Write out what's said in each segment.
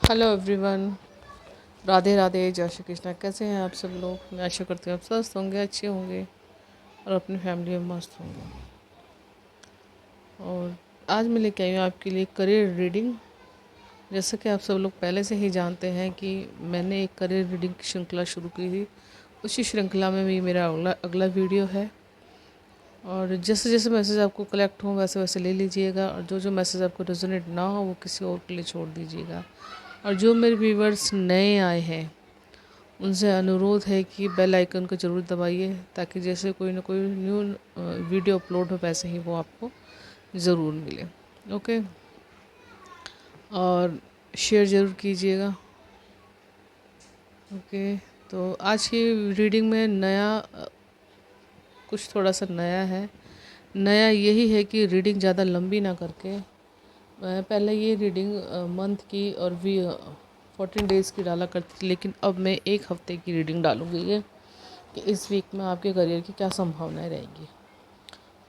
Hello everyone. Radhe Radhe, जय श्री कृष्णा। कैसे हैं आप सब लोग? मैं आशा करती हूँ आप स्वस्थ होंगे, अच्छे होंगे और अपनी फैमिली में मस्त होंगे। और आज मैं लेके आई हूँ आपके लिए करियर रीडिंग। जैसा कि आप सब लोग पहले से ही जानते हैं कि मैंने एक करियर रीडिंग की श्रृंखला शुरू की थी। उसी श्रृंखला में भी मेरा अगला वीडियो है। और जैसे जैसे मैसेज आपको कलेक्ट हो वैसे वैसे ले लीजिएगा, और जो जो मैसेज आपको रेजोनेट ना हो वो किसी और के लिए छोड़ दीजिएगा। और जो मेरे व्यूवर्स नए आए हैं उनसे अनुरोध है कि बेल आइकन को ज़रूर दबाइए, ताकि जैसे कोई ना कोई न्यू वीडियो अपलोड हो वैसे ही वो आपको ज़रूर मिले। ओके, और शेयर ज़रूर कीजिएगा। ओके, तो आज की रीडिंग में कुछ थोड़ा सा नया है। नया यही है कि रीडिंग ज़्यादा लंबी ना करके, मैं पहले ये रीडिंग मंथ की और 14 डेज़ की डाला करती थी, लेकिन अब मैं एक हफ़्ते की रीडिंग डालूँगी ये कि इस वीक में आपके करियर की क्या संभावनाएं रहेंगी।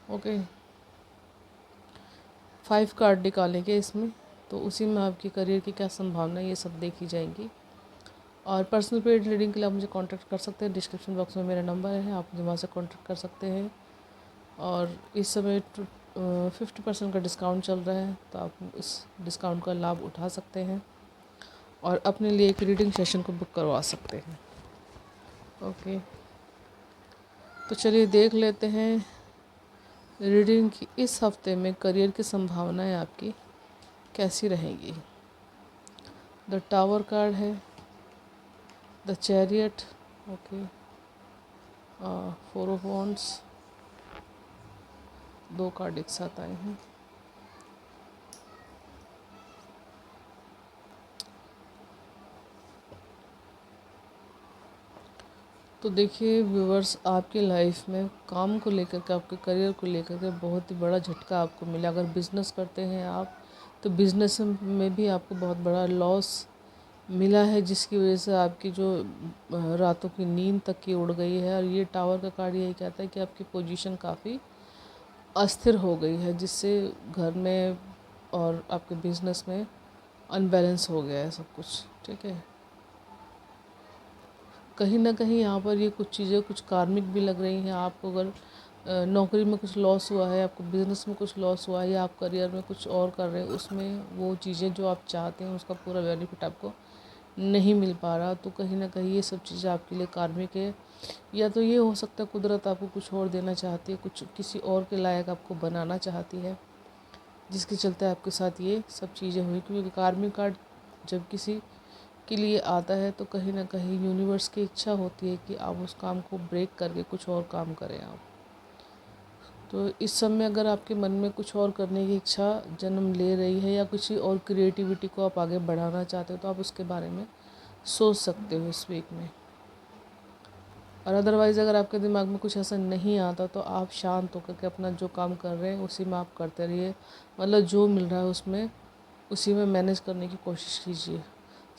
ओके, 5 कार्ड निकालेंगे इसमें, तो उसी में आपके करियर की क्या संभावना ये सब देखी जाएंगी। और पर्सनल पेड रीडिंग के लिए आप मुझे कांटेक्ट कर सकते हैं। डिस्क्रिप्शन बॉक्स में मेरा नंबर है, आप मुझे वहाँ से कांटेक्ट कर सकते हैं। और इस समय 50% का डिस्काउंट चल रहा है, तो आप इस डिस्काउंट का लाभ उठा सकते हैं और अपने लिए एक रीडिंग सेशन को बुक करवा सकते हैं। ओके, तो चलिए देख लेते हैं रीडिंग की इस हफ्ते में करियर की संभावनाएं आपकी कैसी रहेंगी। द टावर कार्ड है, the chariot, okay, 4 of wands, 2 card एक साथ आए हैं। तो देखिए व्यूवर्स, आपकी लाइफ में काम को लेकर के, आपके करियर को लेकर के बहुत ही बड़ा झटका आपको मिला। अगर बिज़नेस करते हैं आप, तो बिज़नेस में भी आपको बहुत बड़ा लॉस मिला है, जिसकी वजह से आपकी जो रातों की नींद तक की उड़ गई है। और ये टावर का कार्ड यही कहता है कि आपकी पोजीशन काफ़ी अस्थिर हो गई है, जिससे घर में और आपके बिज़नेस में अनबैलेंस हो गया है सब कुछ। ठीक है, कहीं ना कहीं यहाँ पर ये कुछ चीज़ें कुछ कार्मिक भी लग रही हैं आपको। अगर नौकरी में कुछ लॉस हुआ है, आपको बिज़नेस में कुछ लॉस हुआ है, या आप करियर में कुछ और कर रहे हैं, उसमें वो चीज़ें जो आप चाहते हैं उसका पूरा बेनिफिट आपको नहीं मिल पा रहा, तो कहीं ना कहीं ये सब चीज़ें आपके लिए कार्मिक है। या तो ये हो सकता है कुदरत आपको कुछ और देना चाहती है, कुछ किसी और के लायक आपको बनाना चाहती है, जिसके चलते आपके साथ ये सब चीज़ें हुई। क्योंकि कार्मिक कार्ड जब किसी के लिए आता है तो कहीं ना कहीं यूनिवर्स की इच्छा होती है कि आप उस काम को ब्रेक करके कुछ और काम करें आप। तो इस समय अगर आपके मन में कुछ और करने की इच्छा जन्म ले रही है, या किसी और क्रिएटिविटी को आप आगे बढ़ाना चाहते हो, तो आप उसके बारे में सोच सकते हो इस वीक में। और अदरवाइज़ अगर आपके दिमाग में कुछ ऐसा नहीं आता, तो आप शांत होकर के अपना जो काम कर रहे हैं उसी में आप करते रहिए। मतलब जो मिल रहा है उसमें उसी में मैनेज करने की कोशिश कीजिए।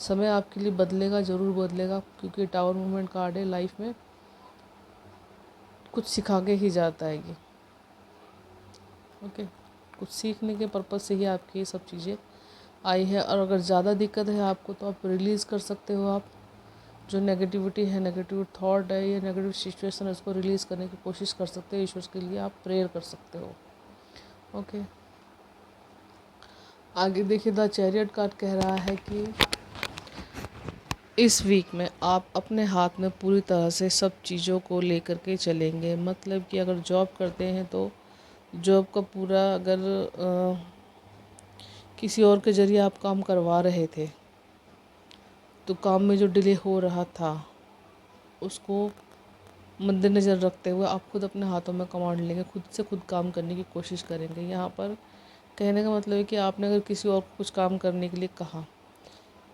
समय आपके लिए बदलेगा, ज़रूर बदलेगा, क्योंकि टावर मूवमेंट कार्ड है। लाइफ में कुछ सिखा के ही जाता है ये। ओके, कुछ सीखने के पर्पज़ से ही आपकी ये सब चीज़ें आई है। और अगर ज़्यादा दिक्कत है आपको, तो आप रिलीज़ कर सकते हो। आप जो नेगेटिविटी है, नेगेटिव थॉट है, या नेगेटिव सिचुएशन है, उसको रिलीज़ करने की कोशिश कर सकते हो। ईश्वर के लिए आप प्रेयर कर सकते हो। ओके, आगे देखिए, द चैरियट कार्ड कह रहा है कि इस वीक में आप अपने हाथ में पूरी तरह से सब चीज़ों को लेकर के चलेंगे। मतलब कि अगर जॉब करते हैं तो जॉब का पूरा, अगर किसी और के ज़रिए आप काम करवा रहे थे, तो काम में जो डिले हो रहा था उसको मद्देनज़र रखते हुए आप खुद अपने हाथों में कमांड लेंगे, खुद से खुद काम करने की कोशिश करेंगे। यहाँ पर कहने का मतलब है कि आपने अगर किसी और को कुछ काम करने के लिए कहा,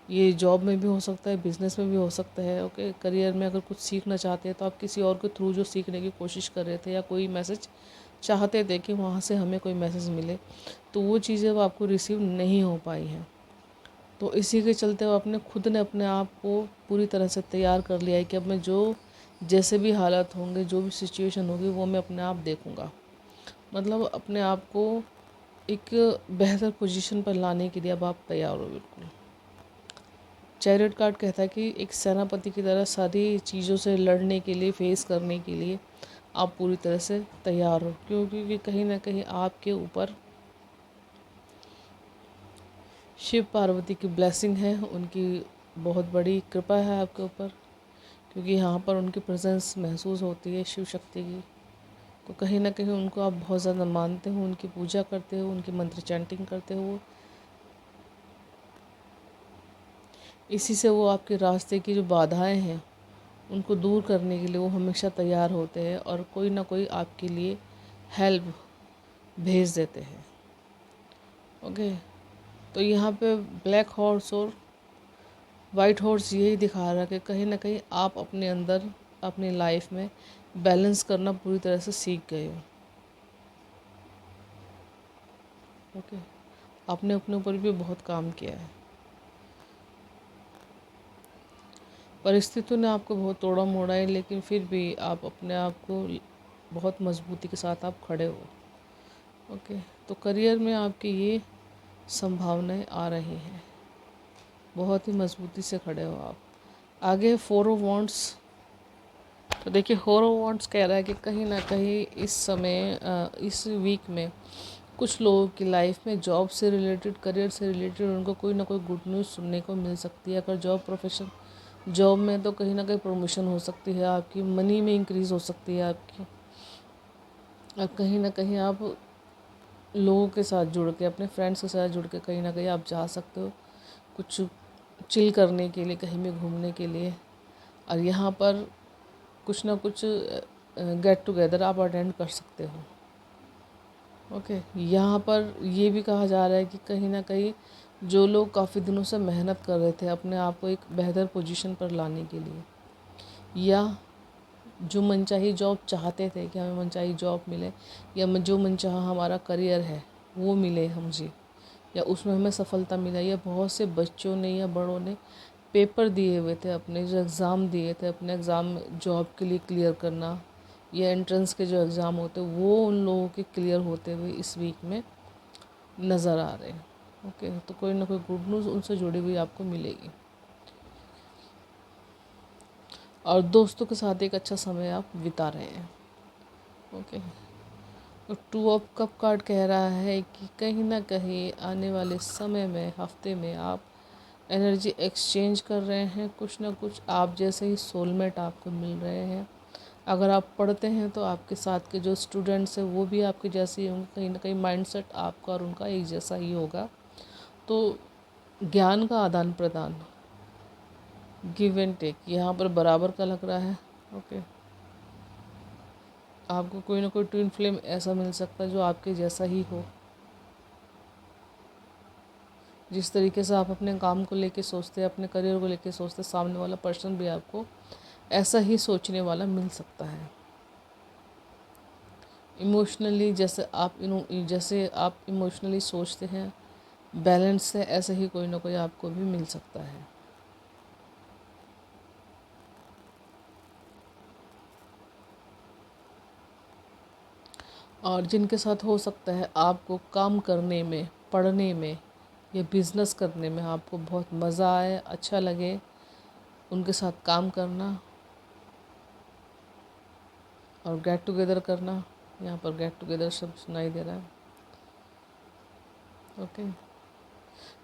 ये जॉब में भी हो सकता है, बिज़नेस में भी हो सकता है। ओके, करियर में अगर कुछ सीखना चाहते हैं, तो आप किसी और के थ्रू जो सीखने की कोशिश कर रहे थे, या कोई मैसेज चाहते थे कि वहाँ से हमें कोई मैसेज मिले, तो वो चीज़ें वो आपको रिसीव नहीं हो पाई हैं। तो इसी के चलते वो खुद ने अपने आप को पूरी तरह से तैयार कर लिया है कि अब मैं जो जैसे भी हालात होंगे, जो भी सिचुएशन होगी, वो मैं अपने आप देखूँगा। मतलब अपने आप को एक बेहतर पोजीशन पर लाने के लिए अब आप तैयार हो बिल्कुल। चैरियट कार्ड कहता है कि एक सेनापति की तरह सारी चीज़ों से लड़ने के लिए, फेस करने के लिए आप पूरी तरह से तैयार हो, क्योंकि कहीं ना कहीं आपके ऊपर शिव पार्वती की ब्लेसिंग है, उनकी बहुत बड़ी कृपा है आपके ऊपर, क्योंकि यहाँ पर उनकी प्रेजेंस महसूस होती है शिव शक्ति की। तो कहीं ना कहीं उनको आप बहुत ज़्यादा मानते हो, उनकी पूजा करते हो, उनकी मंत्र चैंटिंग करते हो। इसी से वो आपके रास्ते की जो बाधाएं हैं उनको दूर करने के लिए वो हमेशा तैयार होते हैं और कोई ना कोई आपके लिए हेल्प भेज देते हैं। ओके, तो यहाँ पे ब्लैक हॉर्स और वाइट हॉर्स यही दिखा रहा है कि कहीं ना कहीं आप अपने अंदर, अपनी लाइफ में बैलेंस करना पूरी तरह से सीख गए हो। ओके, आपने अपने ऊपर भी बहुत काम किया है। परिस्थितियों ने आपको बहुत तोड़ा मोड़ा है, लेकिन फिर भी आप अपने आप को बहुत मजबूती के साथ आप खड़े हो। ओके, तो करियर में आपकी ये संभावनाएं आ रही हैं, बहुत ही मजबूती से खड़े हो आप। आगे 4 ऑफ वांड्स, तो देखिए 4 ऑफ वांड्स कह रहा है कि कहीं ना कहीं इस समय, इस वीक में कुछ लोगों की लाइफ में जॉब से रिलेटेड, करियर से रिलेटेड उनको कोई ना कोई गुड न्यूज़ सुनने को मिल सकती है। अगर जॉब में तो कहीं ना कहीं प्रमोशन हो सकती है आपकी, मनी में इंक्रीज़ हो सकती है आपकी, और कहीं ना कहीं आप लोगों के साथ जुड़ के, अपने फ्रेंड्स के साथ जुड़ के कहीं ना कहीं आप जा सकते हो कुछ चिल करने के लिए, कहीं भी घूमने के लिए। और यहाँ पर कुछ ना कुछ गेट टुगेदर आप अटेंड कर सकते हो। ओके, यहाँ पर ये भी कहा जा रहा है कि कहीं ना कहीं जो लोग काफ़ी दिनों से मेहनत कर रहे थे अपने आप को एक बेहतर पोजीशन पर लाने के लिए, या जो मनचाही जॉब चाहते थे कि हमें मनचाही जॉब मिले, या जो मनचाहा हमारा करियर है वो मिले मुझे, या उसमें हमें सफलता मिला, या बहुत से बच्चों ने या बड़ों ने पेपर दिए हुए थे, अपने जो एग्ज़ाम दिए थे, अपने एग्ज़ाम जॉब के लिए क्लियर करना, या एंट्रेंस के जो एग्ज़ाम होते वो उन लोगों के क्लियर होते हुए इस वीक में नज़र आ रहे हैं। ओके, तो कोई ना कोई गुड न्यूज़ उनसे जुड़ी हुई आपको मिलेगी, और दोस्तों के साथ एक अच्छा समय आप बिता रहे हैं। ओके, तो 2 ऑफ कप कार्ड कह रहा है कि कहीं ना कहीं आने वाले समय में, हफ्ते में आप एनर्जी एक्सचेंज कर रहे हैं, कुछ ना कुछ आप जैसे ही सोलमेट आपको मिल रहे हैं। अगर आप पढ़ते हैं तो आपके साथ के जो स्टूडेंट्स हैं वो भी आपके जैसे ही होंगे, कहीं ना कहीं माइंडसेट आपका और उनका एक जैसा ही होगा। तो ज्ञान का आदान प्रदान, गिव एंड टेक यहाँ पर बराबर का लग रहा है। ओके, आपको कोई ना कोई ट्विन फ्लेम ऐसा मिल सकता है जो आपके जैसा ही हो। जिस तरीके से आप अपने काम को लेके सोचते हैं, अपने करियर को लेके सोचते हैं, सामने वाला पर्सन भी आपको ऐसा ही सोचने वाला मिल सकता है। इमोशनली जैसे आप इमोशनली सोचते हैं, बैलेंस से ऐसे ही कोई ना कोई आपको भी मिल सकता है। और जिनके साथ हो सकता है आपको काम करने में, पढ़ने में या बिज़नेस करने में आपको बहुत मज़ा आए, अच्छा लगे उनके साथ काम करना और गेट टुगेदर करना। यहाँ पर गेट टुगेदर शब्द सुनाई दे रहा है। ओके,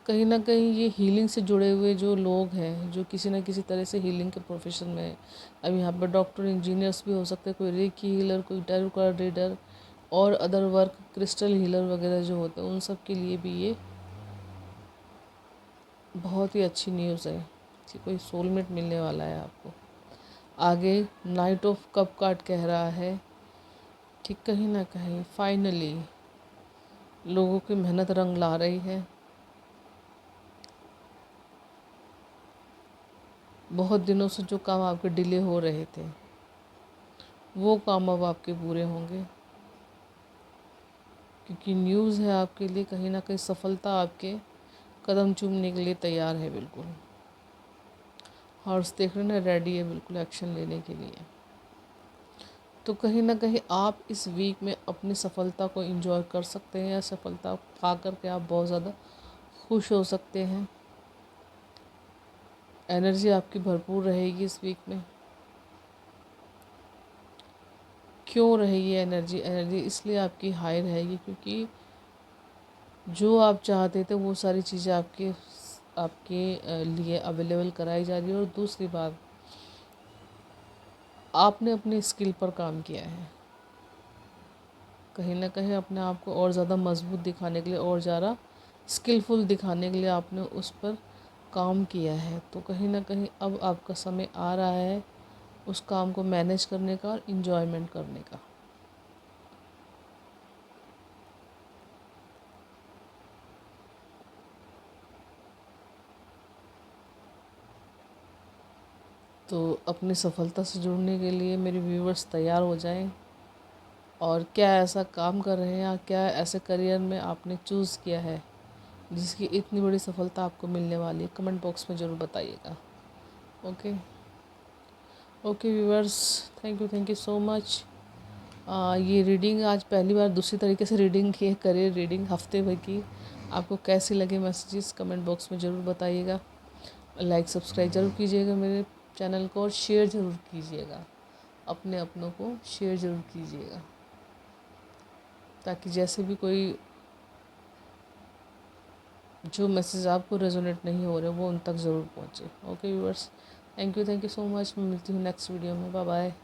कहीं ना कहीं ये हीलिंग से जुड़े हुए जो लोग हैं, जो किसी न किसी तरह से हीलिंग के प्रोफेशन में है, अब यहाँ पर डॉक्टर, इंजीनियर्स भी हो सकते हैं, कोई रेकी हीलर, कोई टैरो कार्ड रीडर और अदर वर्क, क्रिस्टल हीलर वगैरह जो होते हैं, उन सब के लिए भी ये बहुत ही अच्छी न्यूज़ है कि कोई सोलमेट मिलने वाला है आपको। आगे नाइट ऑफ कप कार्ड कह रहा है कि कहीं ना कहीं फाइनली लोगों की मेहनत रंग ला रही है। बहुत दिनों से जो काम आपके डिले हो रहे थे वो काम अब आपके पूरे होंगे, क्योंकि न्यूज़ है आपके लिए, कहीं ना कहीं सफलता आपके कदम चूमने के लिए तैयार है बिल्कुल। हॉर्स देख रहे ना, रेडी है बिल्कुल एक्शन लेने के लिए। तो कहीं ना कहीं आप इस वीक में अपनी सफलता को एंजॉय कर सकते हैं, या सफलता पा कर के आप बहुत ज़्यादा खुश हो सकते हैं। एनर्जी आपकी भरपूर रहेगी इस वीक में। क्यों रहेगी एनर्जी? एनर्जी इसलिए आपकी हाई रहेगी क्योंकि जो आप चाहते थे वो सारी चीज़ें आपके आपके लिए अवेलेबल कराई जा रही है। और दूसरी बात, आपने अपनी स्किल पर काम किया है, कहीं ना कहीं अपने आप को और ज़्यादा मजबूत दिखाने के लिए और ज़्यादा स्किलफुल दिखाने के लिए आपने उस पर काम किया है। तो कहीं ना कहीं अब आपका समय आ रहा है उस काम को मैनेज करने का और इन्जॉयमेंट करने का। तो अपनी सफलता से जुड़ने के लिए मेरे व्यूवर्स तैयार हो जाएं। और क्या ऐसा काम कर रहे हैं या क्या ऐसे करियर में आपने चूज़ किया है जिसकी इतनी बड़ी सफलता आपको मिलने वाली है? कमेंट बॉक्स में ज़रूर बताइएगा। Okay okay viewers, thank you so much. ये रीडिंग आज पहली बार दूसरी तरीके से रीडिंग की है, करियर रीडिंग हफ्ते भर की। आपको कैसी लगे मैसेजेस कमेंट बॉक्स में ज़रूर बताइएगा। लाइक सब्सक्राइब ज़रूर कीजिएगा मेरे चैनल को और शेयर ज़रूर कीजिएगा, अपने अपनों को शेयर ज़रूर कीजिएगा ताकि जैसे भी कोई जो मैसेज आपको रेजोनेट नहीं हो रहे वो उन तक ज़रूर पहुँचे। Okay viewers, thank you so much. मैं मिलती हूँ नेक्स्ट वीडियो में। Bye bye.